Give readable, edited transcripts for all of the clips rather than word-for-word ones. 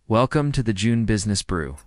Welcome to the June Business Brew.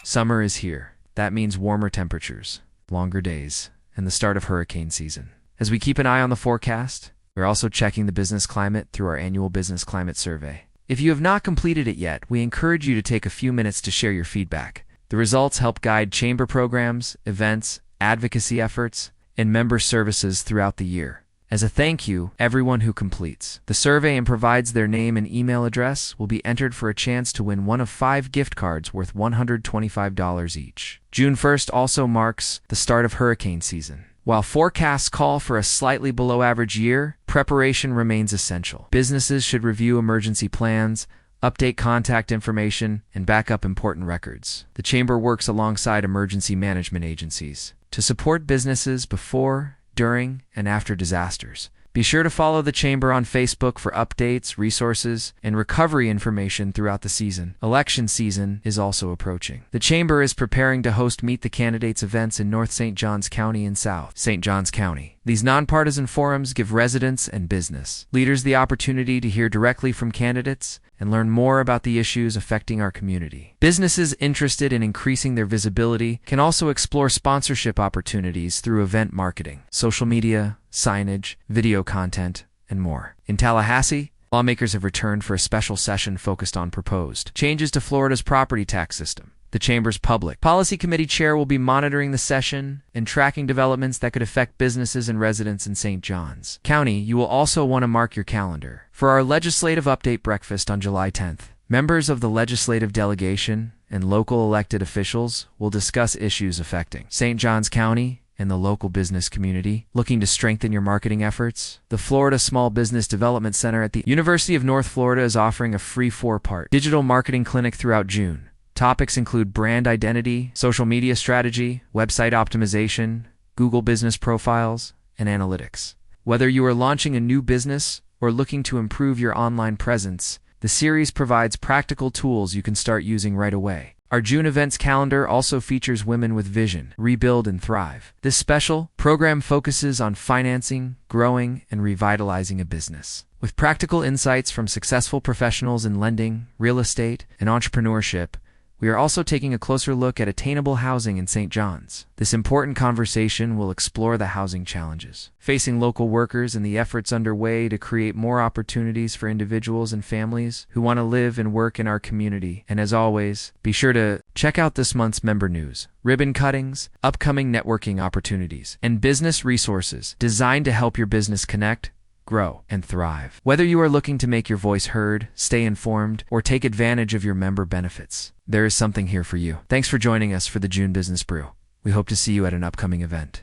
Summer is here. That means warmer temperatures, longer days, and the start of hurricane season. As we keep an eye on the forecast, we're also checking the business climate through our annual business climate survey. If you have not completed it yet, we encourage you to take a few minutes to share your feedback. The results help guide chamber programs, events, advocacy efforts, and member services throughout the year. As a thank you, everyone who completes the survey and provides their name and email address will be entered for a chance to win one of 5 gift cards worth $125 each. June 1st also marks the start of hurricane season. While forecasts call for a slightly below-average year, preparation remains essential. Businesses should review emergency plans, update contact information, and back up important records. The Chamber works alongside emergency management agencies to support businesses before, during, and after disasters. Be sure to follow the Chamber on Facebook for updates, resources, and recovery information throughout the season. Election season is also approaching. The Chamber is preparing to host Meet the Candidates events in North St. Johns County and South St. Johns County. These nonpartisan forums give residents and business leaders the opportunity to hear directly from candidates and learn more about the issues affecting our community. Businesses interested in increasing their visibility can also explore sponsorship opportunities through event marketing, social media, signage, video content, and more. In Tallahassee, lawmakers have returned for a special session focused on proposed changes to Florida's property tax system. The Chamber's Public Policy Committee chair will be monitoring the session and tracking developments that could affect businesses and residents in St. Johns County. You will also want to mark your calendar for our legislative update breakfast on July 10th. Members of the legislative delegation and local elected officials will discuss issues affecting St. Johns County and the local business community. Looking to strengthen your marketing efforts? The Florida Small Business Development Center at the University of North Florida is offering a free 4-part digital marketing clinic throughout June. Topics include brand identity, social media strategy, website optimization, Google business profiles, and analytics. Whether you are launching a new business or looking to improve your online presence, the series provides practical tools you can start using right away. Our June events calendar also features Women with Vision, Rebuild and Thrive. This special program focuses on financing, growing, and revitalizing a business. With practical insights from successful professionals in lending, real estate, and entrepreneurship, we are also taking a closer look at attainable housing in St. John's. This important conversation will explore the housing challenges facing local workers and the efforts underway to create more opportunities for individuals and families who want to live and work in our community. And as always, be sure to check out this month's member news, ribbon cuttings, upcoming networking opportunities, and business resources designed to help your business connect, grow, and thrive. Whether you are looking to make your voice heard, stay informed, or take advantage of your member benefits, there is something here for you. Thanks for joining us for the June Business Brew. We hope to see you at an upcoming event.